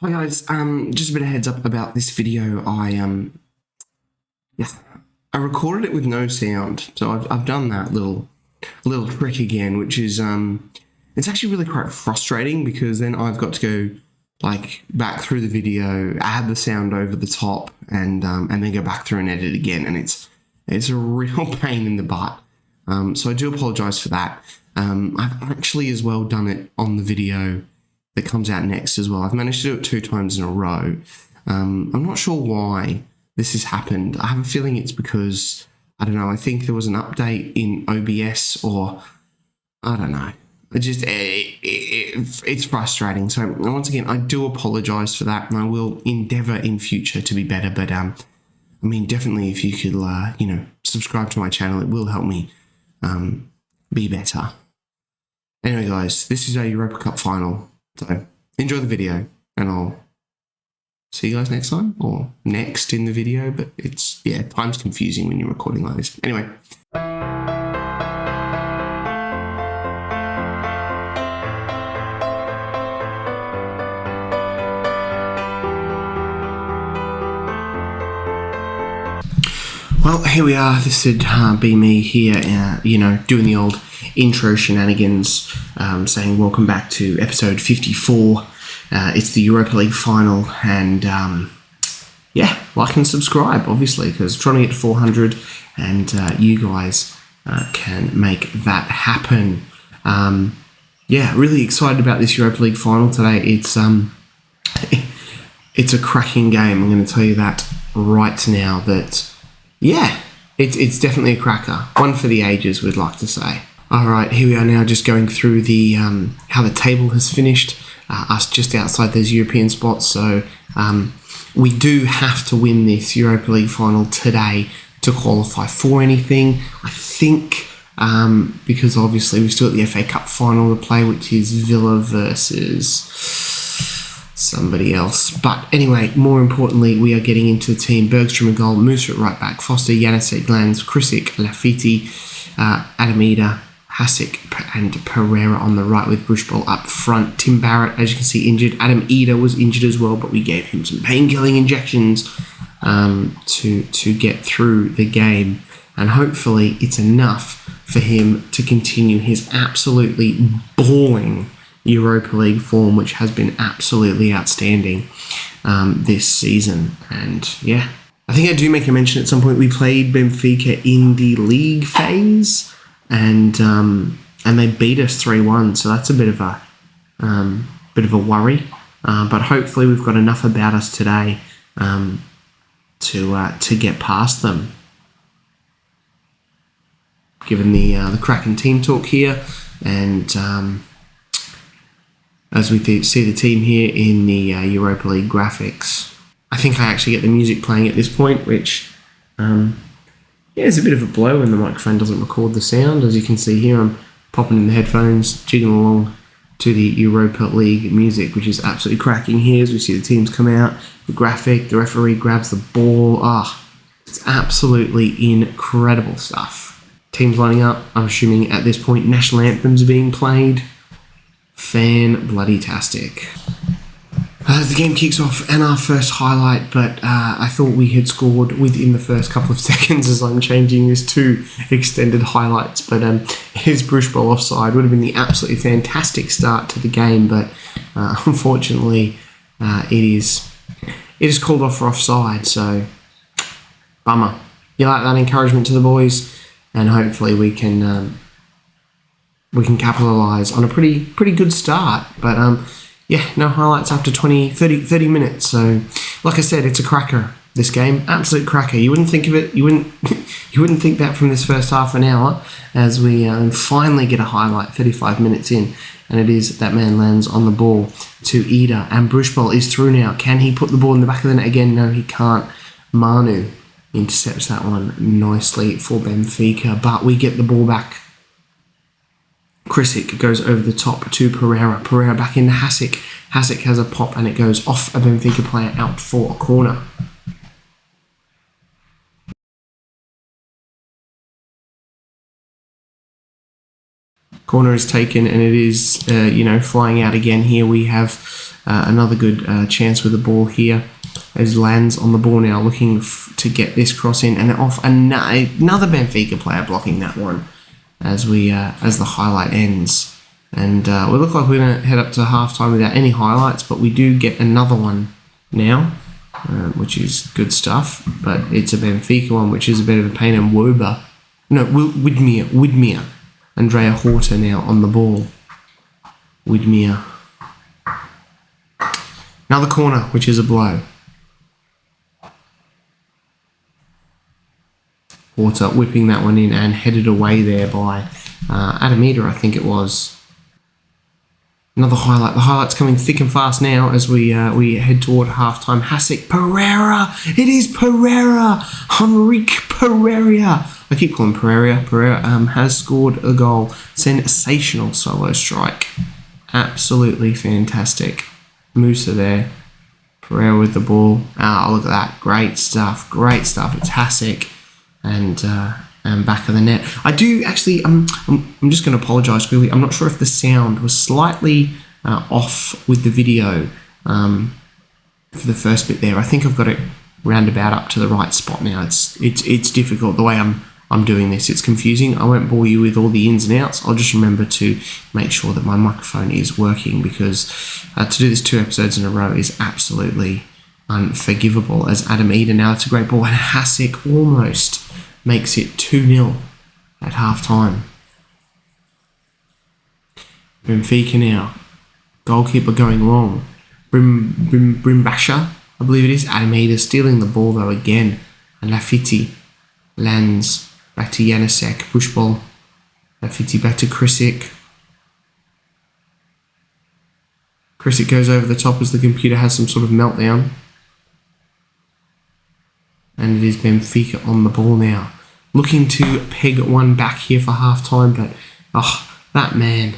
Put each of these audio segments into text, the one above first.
Hi guys, just a bit of heads up about this video. I recorded it with no sound, so I've done that little trick again, which is it's actually really quite frustrating because then I've got to go back through the video, add the sound over the top, and then go back through and edit again, and it's a real pain in the butt. So I do apologise for that. I've actually as well done it on the video that comes out next as well. I've managed to do it 2 times in a row. I'm not sure why this has happened. I have a feeling it's because, I don't know, I think there was an update in OBS or, I don't know. It's frustrating. So once again, I do apologise for that, and I will endeavour in future to be better. But I mean, definitely if you could, subscribe to my channel, it will help me be better. Anyway, guys, this is our Europa Cup final. So enjoy the video, and I'll see you guys next time, or next in the video, but time's confusing when you're recording like this. Anyway. Well, here we are. This would be me here, doing the old intro shenanigans, saying welcome back to episode 54. It's the Europa League final, and like and subscribe, obviously, because trying to get to 400, and you guys can make that happen. Really excited about this Europa League final today. It's it's a cracking game. I'm going to tell you that right now. It's definitely a cracker. One for the ages, we'd like to say. All right, here we are now, just going through the how the table has finished. Us just outside those European spots. So we do have to win this Europa League final today to qualify for anything. I think because obviously we've still got the FA Cup final to play, which is Villa versus somebody else. But anyway, more importantly, we are getting into the team. Bergstrom in goal, Musa at right back, Foster, Janacek, Glans, Krisic, Lafiti, Adamida, Hasek and Pereira on the right, with Bushball up front. Tim Barrett, as you can see, injured. Adam Eder was injured as well, but we gave him some pain-killing injections to get through the game, and hopefully it's enough for him to continue his absolutely balling Europa League form, which has been absolutely outstanding this season. And I think I do make a mention at some point, we played Benfica in the league phase, and they beat us 3-1, so that's a bit of a worry. But hopefully we've got enough about us today to get past them. Given the cracking team talk here, and as we see the team here in the Europa League graphics, I think I actually get the music playing at this point, which it's a bit of a blow when the microphone doesn't record the sound. As you can see here, I'm popping in the headphones, jigging along to the Europa League music, which is absolutely cracking here as we see the teams come out, the graphic, the referee grabs the ball. It's absolutely incredible stuff. Teams lining up. I'm assuming at this point national anthems are being played. Fan-bloody-tastic. The game kicks off, and our first highlight, but I thought we had scored within the first couple of seconds as I'm changing this to extended highlights. But his Bushball offside would have been the absolutely fantastic start to the game, but unfortunately it is called off for offside, so bummer. You like that encouragement to the boys, and hopefully we can capitalise on a pretty good start. But no highlights after 30 minutes. So, like I said, it's a cracker, this game. Absolute cracker. You wouldn't think of it. You wouldn't think that from this first half an hour, as we finally get a highlight 35 minutes in. And it is that man lands on the ball to Eder, and Bushball is through now. Can he put the ball in the back of the net again? No, he can't. Manu intercepts that one nicely for Benfica, but we get the ball back. Krisic goes over the top to Pereira. Pereira back into Hasek. Hasek has a pop, and it goes off a Benfica player out for a corner. Corner is taken, and it is, flying out again here. We have another good chance with the ball here, as lands on the ball now, looking to get this cross in, and off another Benfica player blocking that one as the highlight ends. And we look like we're going to head up to halftime without any highlights, but we do get another one now, which is good stuff. But it's a Benfica one, which is a bit of a pain. And Widmere. Andrea Horta now on the ball. Widmere. Another corner, which is a blow. Horta whipping that one in and headed away there by Adamita, I think it was. Another highlight. The highlight's coming thick and fast now as we head toward halftime. Hasek Pereira. It is Pereira. Henrique Pereira. I keep calling Pereira. Pereira has scored a goal. Sensational solo strike. Absolutely fantastic. Musa there. Pereira with the ball. Look at that. Great stuff. Great stuff. It's Hasek. And back of the net. I do actually, I'm just going to apologise quickly. I'm not sure if the sound was slightly off with the video for the first bit there. I think I've got it roundabout up to the right spot now. It's difficult the way I'm doing this. It's confusing. I won't bore you with all the ins and outs. I'll just remember to make sure that my microphone is working, because to do this 2 episodes in a row is absolutely unforgivable. As Adam Eder, now it's a great ball, and Hasek almost makes it 2-0 at half time. Benfica now. Goalkeeper going long. Brimbasha, I believe it is. Adam Eder stealing the ball though again. And Lafitte lands back to Janusek. Push ball. Lafitte back to Krisic. Krisic goes over the top as the computer has some sort of meltdown. And it is Benfica on the ball now. Looking to peg one back here for half-time, but that man,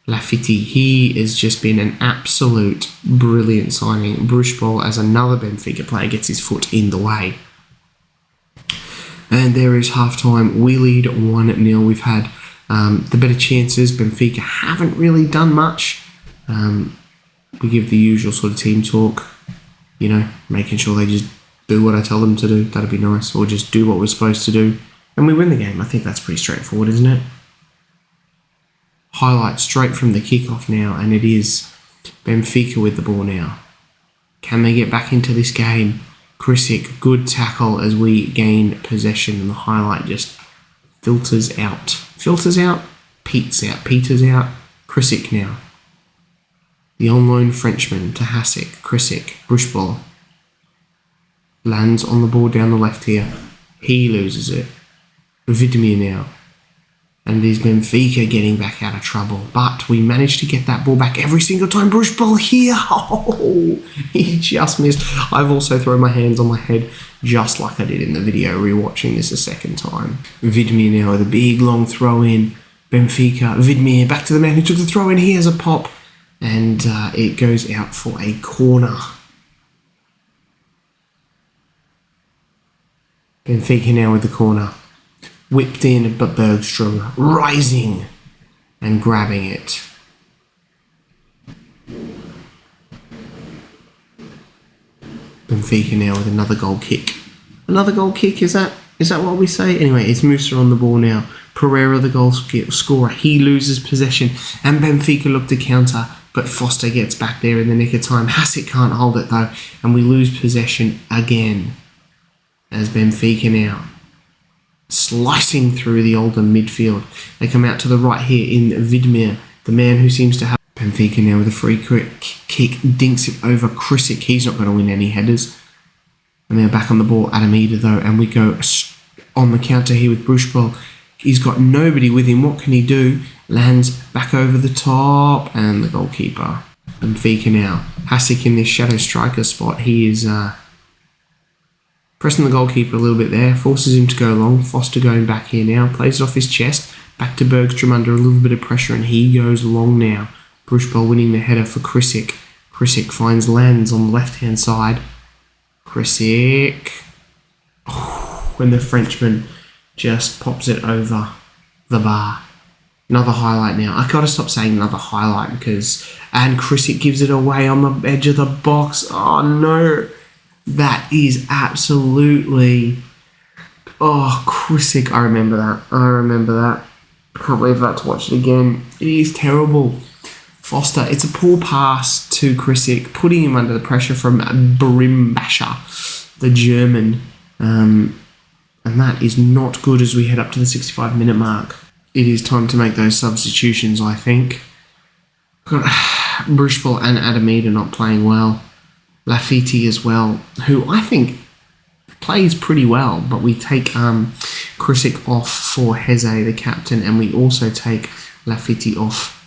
Lafitte, he has just been an absolute brilliant signing. Brushball as another Benfica player gets his foot in the way. And there is half-time. We lead 1-0. We've had the better chances. Benfica haven't really done much. We give the usual sort of team talk, making sure they just do what I tell them to do. That'd be nice. Or just do what we're supposed to do. And we win the game. I think that's pretty straightforward, isn't it? Highlight straight from the kickoff now. And it is Benfica with the ball now. Can they get back into this game? Krisic, good tackle as we gain possession. And the highlight just filters out. Filters out? Peters out. Krisic now. The on-loan Frenchman to Hasek. Krisic. Brushball. Lands on the ball down the left here. He loses it. Vidmir now. And it is Benfica getting back out of trouble. But we managed to get that ball back every single time. Bruce ball here. Oh, he just missed. I've also thrown my hands on my head just like I did in the video, rewatching this a second time. Vidmir now with a big long throw in. Benfica. Vidmir back to the man who took the throw in. He has a pop. And it goes out for a corner. Benfica now with the corner. Whipped in, but Bergstrom rising and grabbing it. Benfica now with another goal kick. Another goal kick, is that what we say? Anyway, it's Musa on the ball now. Pereira, the goal scorer, he loses possession. And Benfica look to counter, but Foster gets back there in the nick of time. Hasek can't hold it though, and we lose possession again. As Benfica now slicing through the Oldham midfield. They come out to the right here in Vidmir, the man who seems to have Benfica now with a free kick, dinks it over Krisic. He's not going to win any headers. And they're back on the ball, Adamida though, and we go on the counter here with Brushball. He's got nobody with him. What can he do? Lands back over the top, and the goalkeeper. Benfica now. Hasek in this shadow striker spot. He is pressing the goalkeeper a little bit there, forces him to go long. Foster going back here now, plays it off his chest, back to Bergstrom under a little bit of pressure, and he goes long now. Brushball winning the header for Krisic. Krisic finds lands on the left-hand side. Krisic. When the Frenchman just pops it over the bar. Another highlight now. I gotta stop saying another highlight and Krisic gives it away on the edge of the box. Oh no. That is absolutely... Oh, Krisic, I remember that. I can't believe I had to watch it again. It is terrible. Foster, it's a poor pass to Krisic, putting him under the pressure from Brimbasha, the German. And that is not good as we head up to the 65-minute mark. It is time to make those substitutions, I think. Got Brushball and Adamida not playing well. Lafiti as well, who I think plays pretty well, but we take Krisic off for Heze, the captain, and we also take Lafiti off.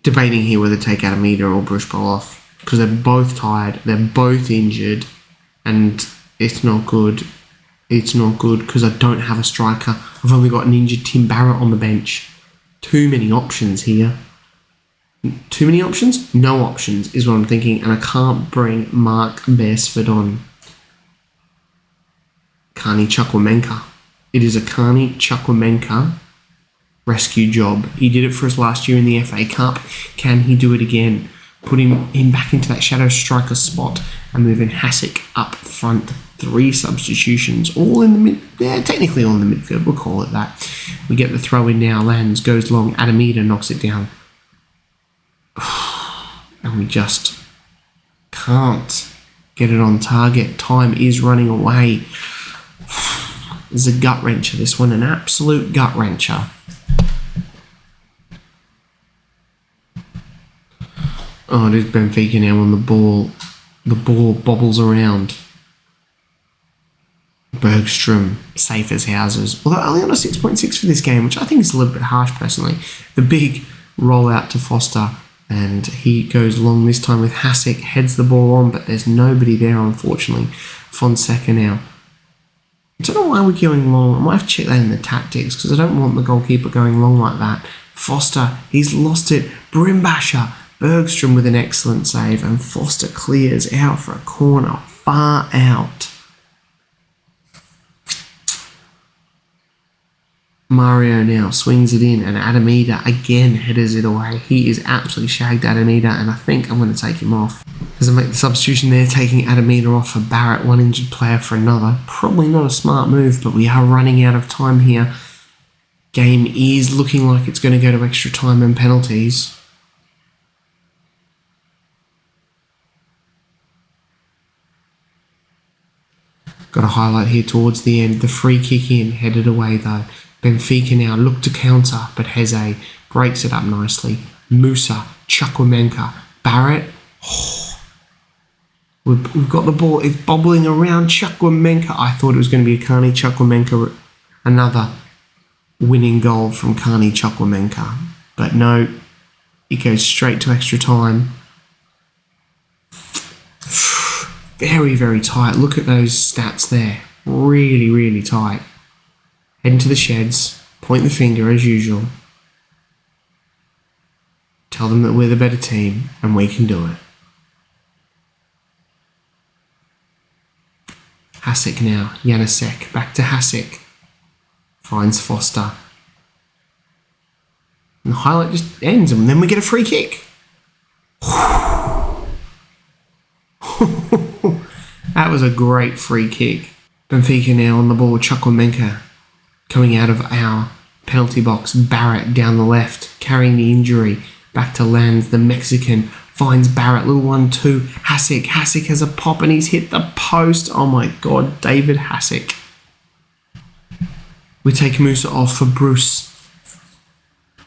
Debating here whether to take Adamida or Brushball off, because they're both tired, they're both injured, and it's not good. It's not good because I don't have a striker. I've only got an injured Tim Barrett on the bench. Too many options here. Too many options? No options is what I'm thinking, and I can't bring Mark Beresford on. Carney Chukwuemeka. It is a Carney Chukwuemeka rescue job. He did it for us last year in the FA Cup. Can he do it again? Putting him back into that shadow striker spot and moving Hasek up front. 3 substitutions, all in the mid. Yeah, technically all in the midfield. We'll call it that. We get the throw in now. Lands, goes long. Adamida knocks it down. And we just can't get it on target. Time is running away. This is a gut wrencher, this one, an absolute gut wrencher. Oh, it is Benfica now on the ball. The ball bobbles around. Bergstrom, safe as houses. Although only on a 6.6 for this game, which I think is a little bit harsh personally. The big roll out to Foster, and he goes long this time with Hasek, heads the ball on, but there's nobody there, unfortunately. Fonseca now. I don't know why we're going long. I might have to check that in the tactics, because I don't want the goalkeeper going long like that. Foster, he's lost it. Brimbasha, Bergstrom with an excellent save, and Foster clears out for a corner, far out. Mario now swings it in, and Adamida again headers it away. He is absolutely shagged Adamida, and I think I'm going to take him off. As I make the substitution there, taking Adamida off for Barrett, one injured player for another. Probably not a smart move, but we are running out of time here. Game is looking like it's going to go to extra time and penalties. Got a highlight here towards the end. The free kick in, headed away though. Benfica now look to counter, but Heze breaks it up nicely. Musa, Chukwuemeka, Barrett. Oh, we've got the ball. It's bobbling around Chukwuemeka. I thought it was going to be a Carney Chukwuemeka. Another winning goal from Carney Chukwuemeka. But no, it goes straight to extra time. Very, very tight. Look at those stats there. Really, really tight. Head into the sheds, point the finger as usual. Tell them that we're the better team and we can do it. Hasek now, Janusek, back to Hasek. Finds Foster. And the highlight just ends and then we get a free kick. That was a great free kick. Benfica now on the ball, Chukwuemeka. Coming out of our penalty box, Barrett down the left, carrying the injury. Back to Lands, the Mexican, finds Barrett, little 1-2. Hasek has a pop and he's hit the post. Oh my God, David Hasek. We take Musa off for Bruce.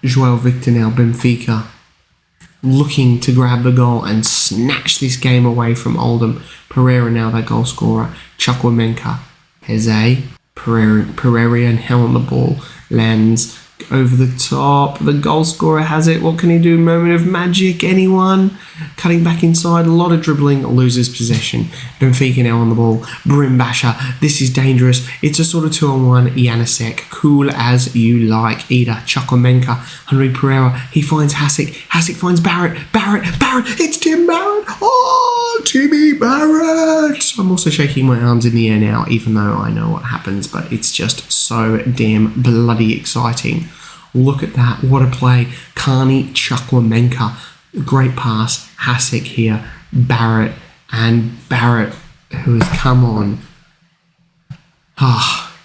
João Victor now, Benfica. Looking to grab the goal and snatch this game away from Oldham. Pereira now, that goal scorer. Chukwuemeka. Heze. Pereira now on the ball. Lands over the top. The goal scorer has it. What can he do? Moment of magic. Anyone? Cutting back inside. A lot of dribbling. Loses possession. Benfica now on the ball. Brimbasha. This is dangerous. It's a sort of 2-on-1. Janusek. Cool as you like. Ida. Chukwuemeka. Henry Pereira. He finds Hasek. Hasek finds Barrett. Barrett. It's Tim Barrett. Oh, Timmy Barrett. I'm also shaking my arms in the air now, even though I know what happens, but it's just so damn bloody exciting. Look at that. What a play. Carney Chukwuemeka. Great pass. Hasek here. Barrett. And Barrett, who has come on. Ah,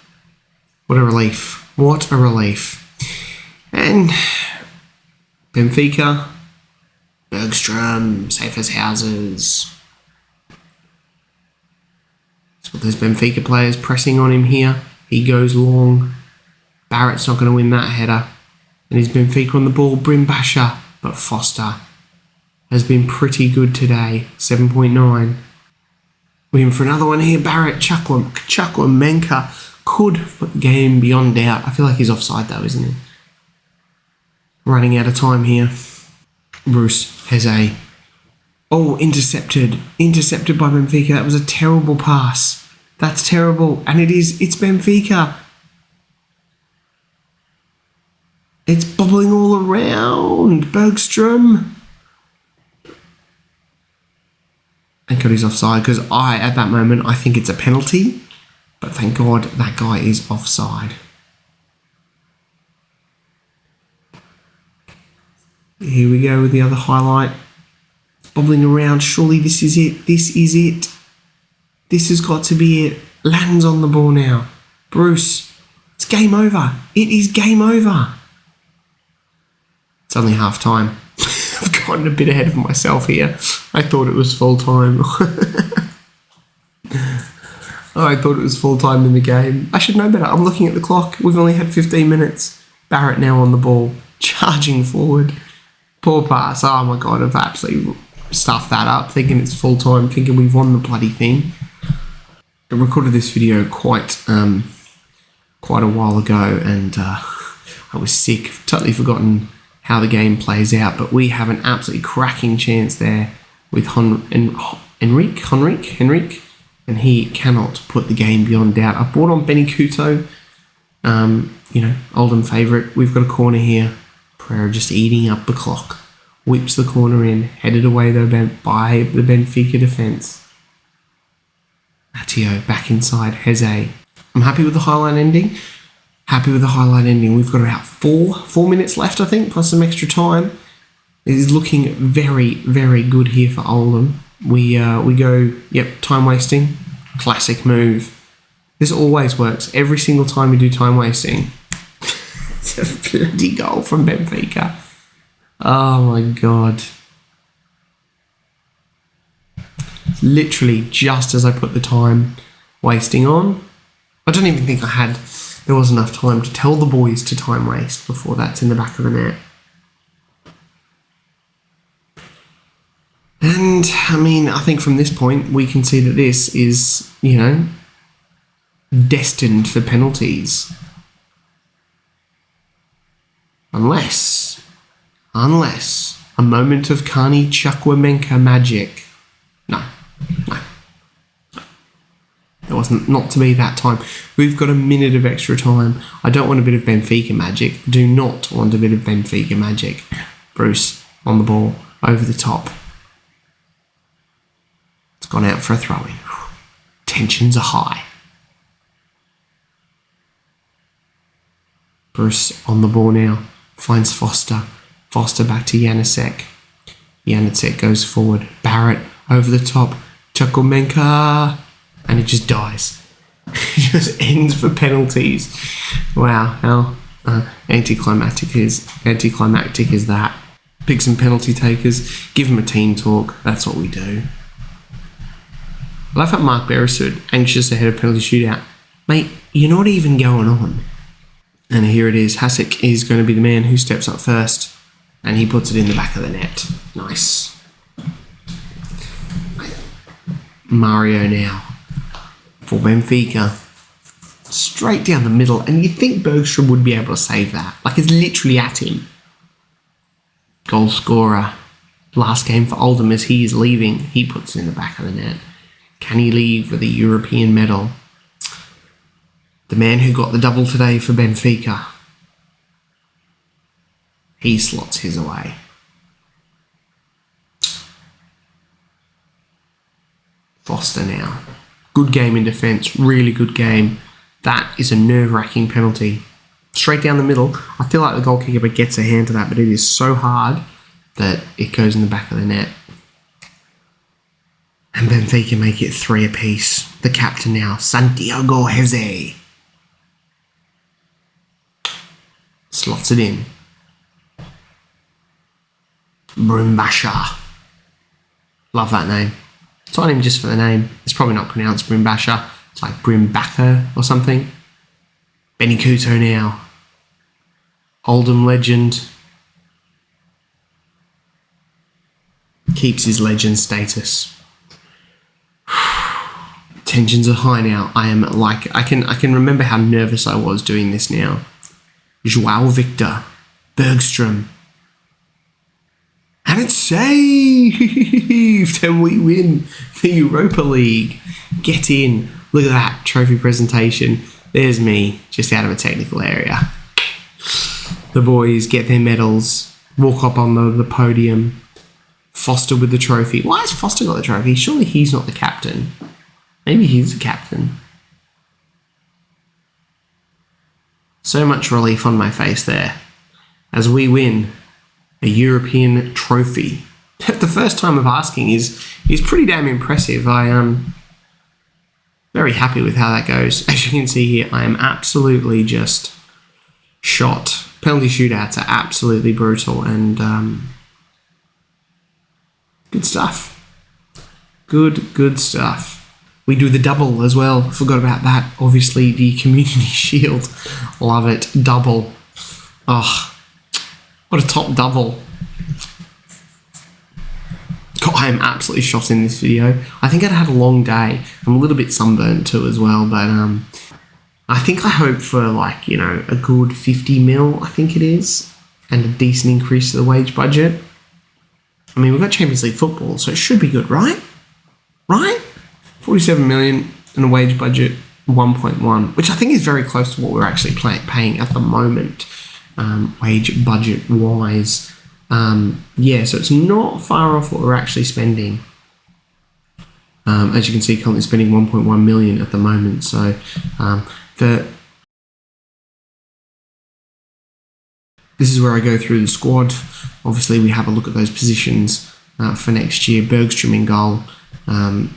what a relief. What a relief. And Benfica. Bergstrom. Safe as houses. So there's Benfica players pressing on him here. He goes long. Barrett's not going to win that header. And he's Benfica on the ball. Brimbasha. But Foster has been pretty good today. 7.9. We're in for another one here. Barrett. Chukwuemeka could put the game beyond doubt. I feel like he's offside though, isn't he? Running out of time here. Bruce Heze. Oh, intercepted. Intercepted by Benfica. That was a terrible pass. That's terrible. And it's Benfica. It's bubbling all around. Bergstrom. Thank God he's offside, because at that moment, I think it's a penalty. But thank God that guy is offside. Here we go with the other highlight. It's bubbling around. Surely this is it. This is it. This has got to be it. Lands on the ball now. Bruce. It's game over. It is game over. It's only half time. I've gotten a bit ahead of myself here. I thought it was full time. I thought it was full time in the game. I should know better. I'm looking at the clock. We've only had 15 minutes. Barrett now on the ball. Charging forward. Poor pass. Oh my God, I've absolutely stuffed that up. Thinking it's full time. Thinking we've won the bloody thing. I recorded this video quite a while ago, and I was sick. Totally forgotten how the game plays out, but we have an absolutely cracking chance there with Henrique, and he cannot put the game beyond doubt. I've brought on Benny Couto, Oldham favourite. We've got a corner here. Pereira just eating up the clock. Whips the corner in, headed away though by the Benfica defence. Attio back inside, Heze. I'm happy with the highlight ending. We've got about four minutes left, I think, plus some extra time. It is looking very, very good here for Oldham. We go, time wasting. Classic move. This always works. Every single time we do time wasting. It's a bloody goal from Benfica. Oh my God. Literally just as I put the time wasting on. I don't even think there was enough time to tell the boys to time waste before that's in the back of the net. And, I think from this point, we can see that this is, destined for penalties. Unless a moment of Carney Chukwuemeka magic. No. It wasn't not to be that time. We've got a minute of extra time. I don't want a bit of Benfica magic. Do not want a bit of Benfica magic. Bruce on the ball, over the top. It's gone out for a throw-in. Tensions are high. Bruce on the ball now. Finds Foster. Foster back to Janacek. Janacek goes forward. Barrett over the top. Chukwuemeka. And it just dies. It just ends for penalties. Wow, how anticlimactic is that? Pick some penalty takers, give them a team talk. That's what we do. I love how Mark Beresford, anxious ahead of penalty shootout. Mate, you're not even going on. And here it is. Hasek is going to be the man who steps up first. And he puts it in the back of the net. Nice. Mario now. For Benfica. Straight down the middle. And you'd think Bergstrom would be able to save that. Like, it's literally at him. Goal scorer. Last game for Oldham as he is leaving. He puts it in the back of the net. Can he leave with a European medal? The man who got the double today for Benfica. He slots his away. Foster now. Good game in defence. Really good game. That is a nerve-wracking penalty. straight down the middle. I feel like the goalkeeper gets a hand to that, but it is so hard that it goes in the back of the net. And Benfica make it 3 apiece. The captain now, Santiago Heze. Slots it in. Brimbasha. Love that name. Sign him just for the name. It's probably not pronounced Brimbasha. It's like Brimbaka or something. Benny Couto now. Oldham legend. Keeps his legend status. Tensions are high now. I am like, I can remember how nervous I was doing this now. João Victor. Bergstrom. And it's saved! And we win the Europa League. Get in. Look at that trophy presentation. There's me, just out of a technical area. The boys get their medals, walk up on the podium. Foster with the trophy. Why has Foster got the trophy? Surely he's not the captain. Maybe he's the captain. So much relief on my face there as we win a European trophy. The first time of asking is pretty damn impressive. I am very happy with how that goes. As you can see here, I am absolutely just shot. Penalty shootouts are absolutely brutal and good stuff. Good stuff. We do the double as well. Forgot about that. Obviously, the Community Shield. Love it. Double. Oh, what a top double. God, I am absolutely shot in this video. I think I'd had a long day. I'm a little bit sunburnt too as well, but I think I hope for like, you know, a good 50 mil, I think it is, and a decent increase to the wage budget. I mean, we've got Champions League football, so it should be good, right? Right? 47 million and a wage budget 1.1, which I think is very close to what we're actually paying at the moment, wage budget wise. Yeah, so it's not far off what we're actually spending. As you can see, currently spending 1.1 million at the moment. So this is where I go through the squad. Obviously, we have a look at those positions for next year. Bergstrom in goal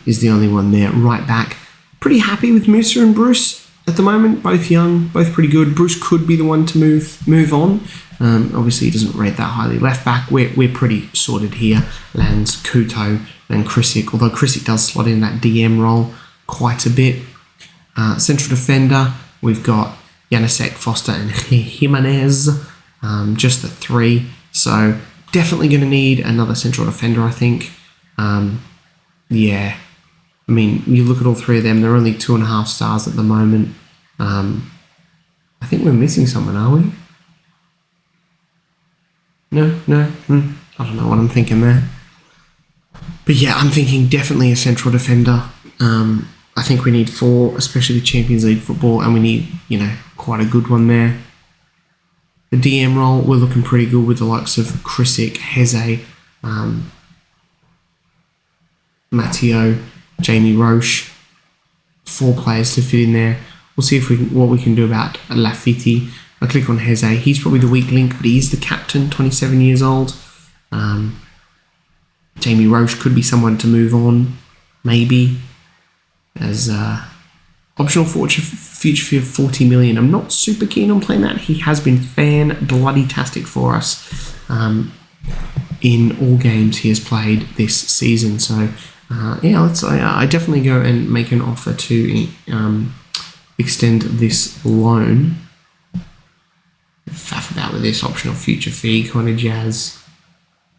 is the only one there. Right back, pretty happy with Musa and Bruce at the moment. Both young, both pretty good. Bruce could be the one to move on. Obviously, he doesn't rate that highly. Left back, we're pretty sorted here. Lands, Couto, and Krisic. Although Krisic does slot in that DM role quite a bit. Central defender, we've got Janacek, Foster, and Jimenez. Just the 3. So definitely going to need another central defender, I think. Yeah. I mean, you look at all 3 of them, they're only 2.5 stars at the moment. I think we're missing someone, are we? No. I don't know what I'm thinking there. But yeah, I'm thinking definitely a central defender. I think we need 4, especially the Champions League football, and we need, you know, quite a good one there. The DM role, we're looking pretty good with the likes of Krisic, Heze, Matteo, Jamie Roche. 4 players to fit in there. We'll see what we can do about Lafiti. I click on Heze. He's probably the weak link, but he is the captain, 27 years old. Jamie Roche could be someone to move on, maybe, as optional future fee of 40 million. I'm not super keen on playing that. He has been fan-bloody-tastic for us in all games he has played this season. So, yeah, I definitely go and make an offer to extend this loan. Faff about with this optional future fee kind of jazz.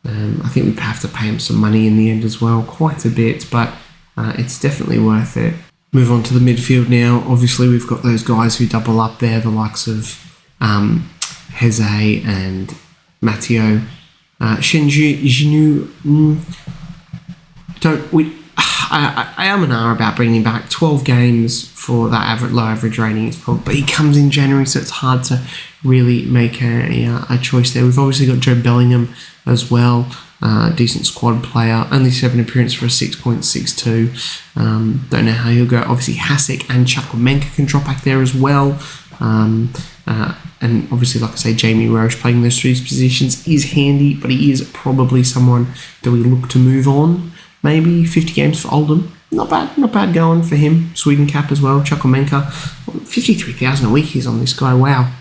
I think we'd have to pay him some money in the end as well, quite a bit, but it's definitely worth it. Move on to the midfield now. Obviously, we've got those guys who double up there, the likes of Heze and Matteo. Ginu, I am an hour about bringing him back. 12 games for that low average rating, but he comes in January, so it's hard to really make a choice there. We've obviously got Joe Bellingham as well, decent squad player, only 7 appearances for a 6.62. Don't know how he'll go. Obviously, Hasek and Chukwuemeka can drop back there as well. And obviously, like I say, Jamie Roche playing those three positions is handy, but he is probably someone that we look to move on. Maybe 50 games for Oldham. Not bad going for him. Sweden cap as well, Chukwuemeka. 53,000 a week he's on this guy. Wow.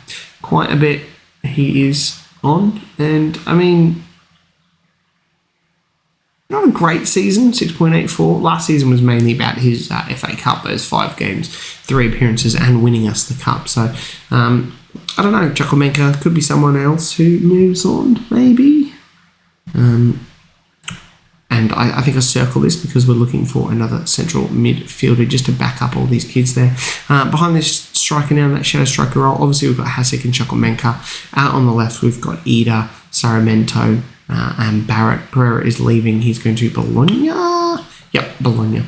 Quite a bit he is on. And, I mean, not a great season, 6.84. Last season was mainly about his FA Cup, those 5 games, 3 appearances, and winning us the cup. So, I don't know, Chukwuemeka could be someone else who moves on, maybe. And I think I circle this because we're looking for another central midfielder just to back up all these kids there. Behind this striker now, that shadow striker role, obviously we've got Hasek and Chukwuemeka. Out on the left, we've got Ida, Saramento, and Barrett. Pereira is leaving. He's going to Bologna. Yep, Bologna.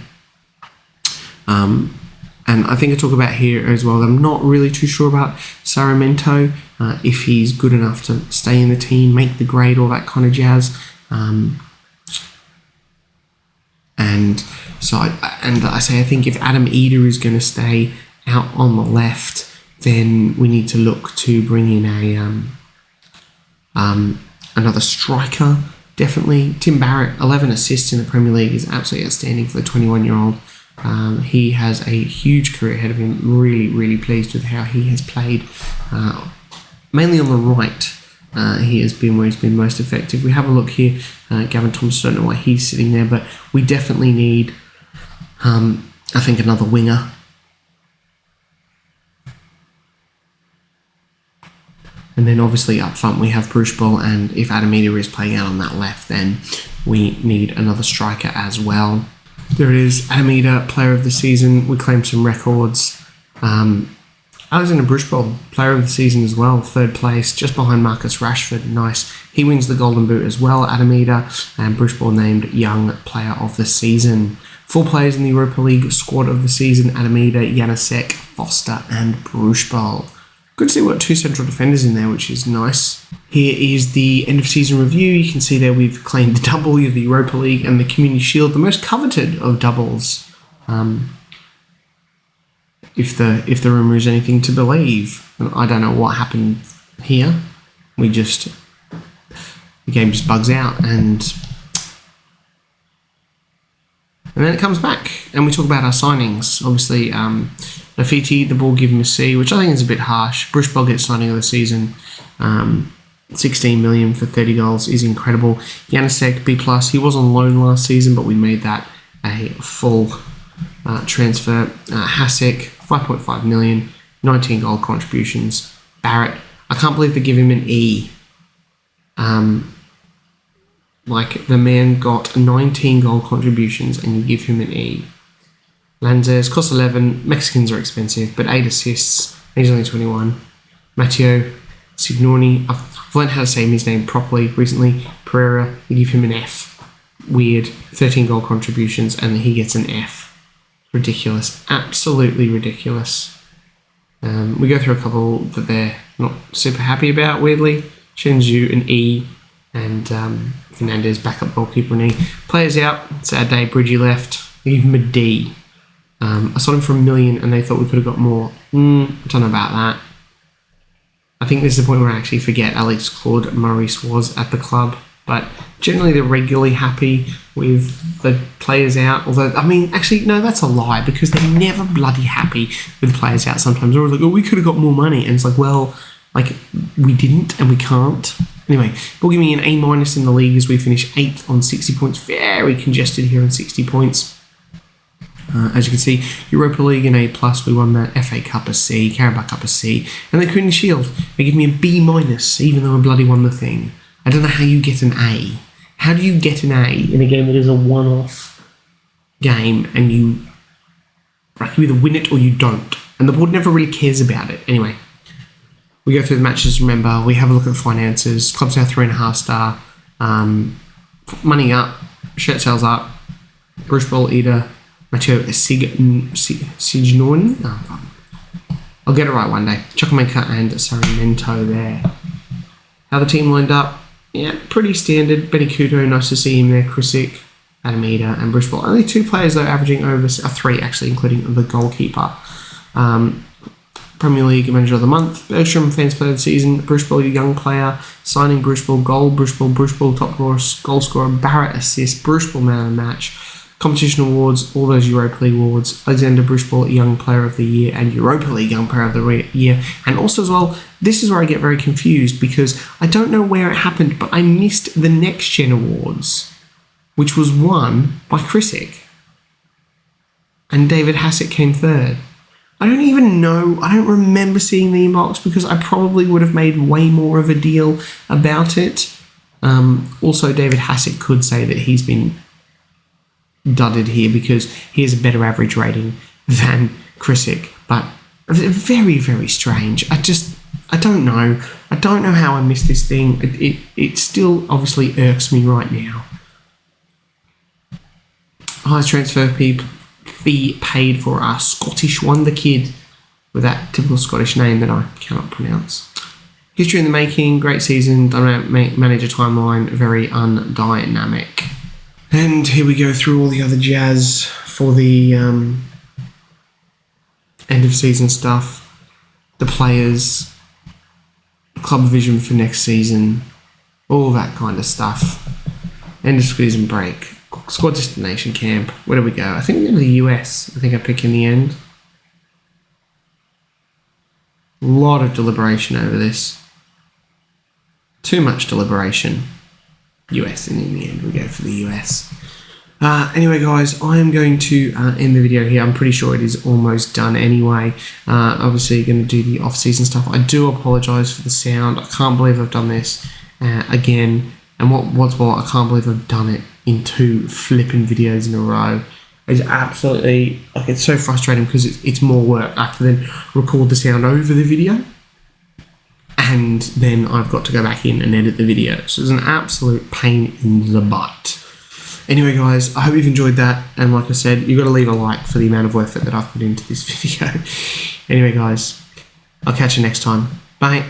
And I think I talk about here as well, I'm not really too sure about Saramento, if he's good enough to stay in the team, make the grade, all that kind of jazz. And so I think if Adam Eder is going to stay out on the left, then we need to look to bring in another striker, definitely. Tim Barrett, 11 assists in the Premier League, is absolutely outstanding for the 21-year-old. He has a huge career ahead of him. Really, really pleased with how he has played, mainly on the right. He has been where he's been most effective. We have a look here. Gavin Thomas, I don't know why he's sitting there, but we definitely need, I think, another winger. And then obviously up front we have Bruce Ball, and if Adam Eder is playing out on that left, then we need another striker as well. There it is, Adam Eder, player of the season. We claimed some records. Alexander Bruchbold, player of the season as well, 3rd place, just behind Marcus Rashford. Nice. He wins the Golden Boot as well, Adam Eder, and Bruchbold named Young Player of the Season. 4 players in the Europa League squad of the season, Adam Eder, Janusek, Foster, and Bruchbold. Good to see we've got 2 central defenders in there, which is nice. Here is the end of season review. You can see there we've claimed the double of the Europa League and the Community Shield, the most coveted of doubles. If the rumour is anything to believe. I don't know what happened here. The game just bugs out and then it comes back and we talk about our signings. Obviously, Lafiti, the ball give him a C, which I think is a bit harsh. Bruchbold gets signing of the season. 16 million for 30 goals is incredible. Janusek, B+. He was on loan last season, but we made that a full transfer. Hasek, 5.5 million, 19 goal contributions. Barrett, I can't believe they give him an E. The man got 19 goal contributions and you give him an E. Lanzes, cost 11. Mexicans are expensive, but 8 assists. He's only 21. Matteo Signoni, I've learned how to say his name properly recently. Pereira, they give him an F. Weird. 13 goal contributions and he gets an F. Ridiculous. Absolutely ridiculous. We go through a couple that they're not super happy about, weirdly. Shenzhou, an E, and Fernandez, backup goalkeeper, an E. Players out. Sad day. Bridgie left. They give him a D. I sold him for $1 million and they thought we could have got more. I don't know about that. I think this is the point where I actually forget Alex Claude Maurice was at the club. But generally they're regularly happy with the players out. Although, I mean, actually, no, that's a lie because they're never bloody happy with players out sometimes. They're always like, oh, we could have got more money. And it's like, well, we didn't and we can't. Anyway, we'll give me an A- in the league as we finish 8th on 60 points. Very congested here on 60 points. As you can see, Europa League an A+, we won that. FA Cup a C, Carabao Cup a C, and the Community Shield, they give me a B-, even though I bloody won the thing. I don't know how you get an A. How do you get an A in a game that is a one-off game and you either win it or you don't? And the board never really cares about it. Anyway, we go through the matches, remember, we have a look at the finances. Club's now 3.5 star. Money up, shirt sales up. Bruce Ball, Eder, Matteo Signoni. Oh, I'll get it right one day. Chukwuemeka and Saramento there. How the team lined up? Yeah, pretty standard. Benny Kuto, nice to see him there. Krisic, Adam Eder, and Bruce Ball. Only 2 players though, averaging over 3 actually, including the goalkeeper. Premier League Manager of the Month, Bergstrom Fans Player of the Season, Bruce Ball Young Player, Signing Bruce Ball Goal, Bruce Ball Top Goal Scorer, Barrett Assist, Bruce Ball Man of the Match, Competition Awards, all those Europa League awards, Alexander Bruce Ball Young Player of the Year and Europa League Young Player of the Year. And also as well, this is where I get very confused because I don't know where it happened, but I missed the Next Gen Awards, which was won by Chrisick. And David Hassett came third. I don't even know, I don't remember seeing the inbox because I probably would have made way more of a deal about it. Also, David Hassett could say that he's been dudded here because he has a better average rating than Chrisick, but very, very strange. I don't know. I don't know how I missed this thing. It still obviously irks me right now. Highest transfer fee paid for a Scottish wonder kid with that typical Scottish name that I cannot pronounce. History in the making, great season, dynamic manager timeline, very undynamic. And here we go through all the other jazz for the end of season stuff, the players, club vision for next season, all that kind of stuff. End of season break, squad destination camp. Where do we go? I think we go to the US. I think I pick in the end. A lot of deliberation over this. Too much deliberation. US, and in the end we go for the US. Anyway guys, I am going to end the video here. I'm pretty sure it is almost done anyway. Obviously going to do the off-season stuff. I do apologise for the sound. I can't believe I've done this again. And what's more, I can't believe I've done it in 2 flipping videos in a row. It's absolutely, like, it's so frustrating because it's more work. I have to then record the sound over the video. And then I've got to go back in and edit the video. So it's an absolute pain in the butt. Anyway, guys, I hope you've enjoyed that. And like I said, you've got to leave a like for the amount of effort that I've put into this video. Anyway, guys, I'll catch you next time. Bye.